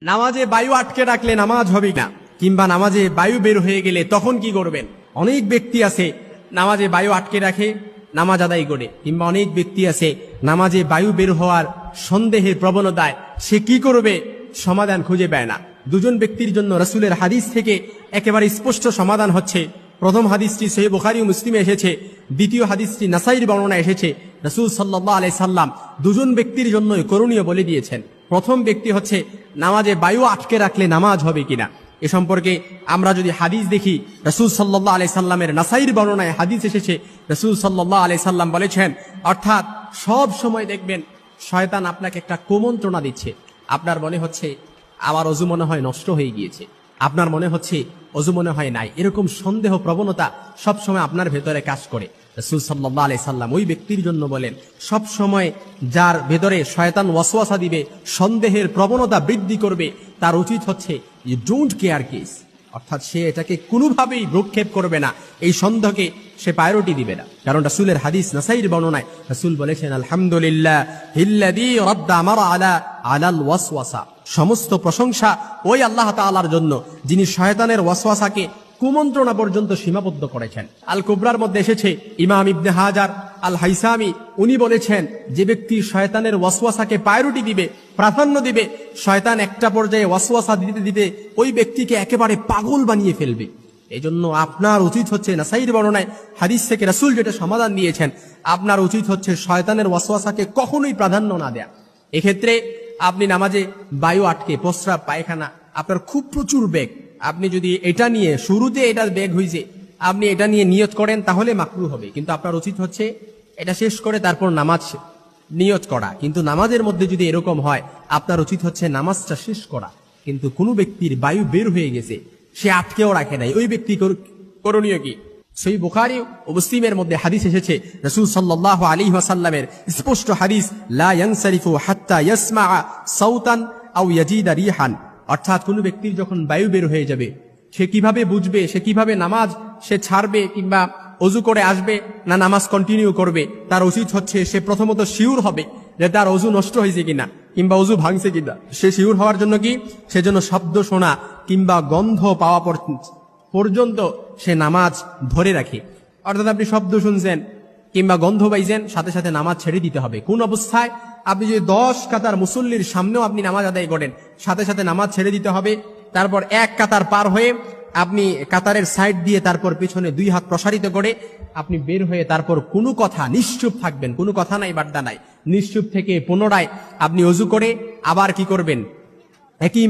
নামাজে বায়ু আটকে রাখলে নামাজ হবে না, কিংবা নামাজে বায়ু বের হয়ে গেলে তখন কি করবেন? অনেক ব্যক্তি আছে নামাজে বায়ু আটকে রাখে, নামাজ আদায় করে, কিংবা অনেক ব্যক্তি আছে নামাজে বায়ু বের হওয়ার সন্দেহের প্রবণতায় সে কি করবে সমাধান খুঁজে পায় না। দুজন ব্যক্তির জন্য রাসূলের হাদিস থেকে একেবারে স্পষ্ট সমাধান হচ্ছে। প্রথম হাদিসটি সহিহ বুখারী ও মুসলিমে এসেছে, দ্বিতীয় হাদিসটি নাসাঈর বর্ণনা এসেছে। রাসূল সাল্লাল্লাহু আলাইহি সাল্লাম দুজন ব্যক্তির জন্য করণীয় বলে দিয়েছেন। প্রথম ব্যক্তি হচ্ছে নামাজে বায়ু আটকে রাখলে নামাজ হবে কিনা। এ সম্পর্কে আমরা যদি হাদিস দেখি, রাসূল সাল্লাল্লাহু আলাইহি সাল্লামের নাসাঈর বর্ণনায় হাদিস এসেছে, রাসূল সাল্লাল্লাহু আলাইহি সাল্লাম বলেছেন, অর্থাৎ সব সময় দেখবেন শয়তান আপনাকে একটা কুমন্ত্রণা দিচ্ছে। আপনার মনে হচ্ছে আমার ওযু মনে হয় নষ্ট হয়ে গিয়েছে, আপনার মনে হচ্ছে ওযু মনে হয় নাই, এরকম সন্দেহ প্রবণতা সব সময় আপনার ভেতরে কাজ করে। রাসূল সাল্লাল্লাহু আলাইহি সাল্লাম ওই ব্যক্তির জন্য বলেন, সব সময় যার ভেতরে শয়তান ওয়াসওয়াসা দিবে, সন্দেহের প্রবণতা বৃদ্ধি করবে, তার উচিত হচ্ছে ইউ ডোন্ট কেয়ার কেস, অর্থাৎ সে এটাকে কোনোভাবেই ভ্রুক্ষেপ করবে না, এই সন্দেহকে সে প্রায়োরিটি দিবে না। কারণ রাসূলের হাদিস নাসাঈর বর্ণনায় রাসূল বলেছেন, আলহামদুলিল্লাহিল্লাযী রাদ্দা মারা আলাল ওয়াসওয়াসা, সমস্ত প্রশংসা ওই আল্লাহ তাআলার জন্য যিনি শয়তানের ওয়াসওয়াসাকে কুমন্ত্রণা পর্যন্ত সীমাবদ্ধ করেছেন। আল কুবরার মধ্যে এসেছে, ইমাম ইবনে হাজার আল হাইসামি উনি বলেছেন, যে ব্যক্তি শয়তানের ওয়াসওয়াসাকে প্রায়োরিটি দিবে, প্রাধান্য দিবে, শয়তান একটা পর্যায়ে ওয়াসওয়াসা দিতে দিতে ওই ব্যক্তিকে একেবারে পাগল বানিয়ে ফেলবে। এই জন্য আপনার উচিত হচ্ছে, নাসাঈর বর্ণনায় হাদিস থেকে রাসূল যেটা সমাধান দিয়েছেন, আপনার উচিত হচ্ছে শয়তানের ওয়াসওয়াসাকে কখনোই প্রাধান্য না দেয়া। এক্ষেত্রে আপনি নামাজে বায়ু আটকে, প্রস্রাব পায়খানা, আপনার খুব প্রচুর বেগ, আপনি যদি এটা নিয়ে শুরুতে এটা বেগ হয়েছে আপনি এটা নিয়ে নিয়ত করেন তাহলে মাকরুহ হবে, কিন্তু আপনার উচিত হচ্ছে এটা শেষ করে তারপর নামাজ নিয়ত করা। কিন্তু নামাজের মধ্যে যদি এরকম হয়, আপনার উচিত হচ্ছে নামাজটা শেষ করা। কিন্তু কোনো ব্যক্তির বায়ু বের হয়ে গেছে, সে আটকেও রাখে নাই, ওই ব্যক্তি করণীয় কি? সহিহ বুখারী ও মুসলিমের মধ্যে হাদিস এসেছে, রাসূল সাল্লাল্লাহু আলাইহি ওয়াসাল্লামের স্পষ্ট হাদিস, লা ইয়ানসারিফু হাত্তা ইয়াসমাআ সাউতান আও ইয়াজিদা রিহান, অর্থাৎ কোনো ব্যক্তির যখন বায়ু বের হয়ে যাবে, সে কিভাবে বুঝবে, সে কিভাবে নামাজ সে ছাড়বে, কিংবা ওযু করে আসবে না নামাজ কন্টিনিউ করবে? তার উচিত হচ্ছে সে প্রথমত শিওর হবে যে তার ওযু নষ্ট হয়েছে কিনা, কিংবা ওযু ভাঙছে কিনা। সে শিওর হওয়ার জন্য কি, সেজন্য শব্দ শোনা কিংবা গন্ধ পাওয়া পর্যন্ত সে নামাজ ধরে রাখে। অর্থাৎ আপনি শব্দ শুনছেন কিংবা গন্ধ পাইছেন, সাথে সাথে নামাজ ছেড়ে দিতে হবে। কোন অবস্থায়? আপনি যদি 10 কাতার মুসল্লির সামনেও আপনি নামাজ আদায় করেন, সাথে সাথে নামাজ ছেড়ে দিতে হবে। তারপর 1 কাতার পার হয়ে আপনি কাতারের সাইড দিয়ে তারপর পিছনে 2 হাত প্রসারিত করে আপনি বের হয়ে তারপর কোনো কথা, নিশ্চুপ থাকবেন, কোনো কথা নাই, বাড্ডা নাই, নিশ্চুপ থেকে পুনরায় আপনি ওযু করে আবার কি করবেন, একই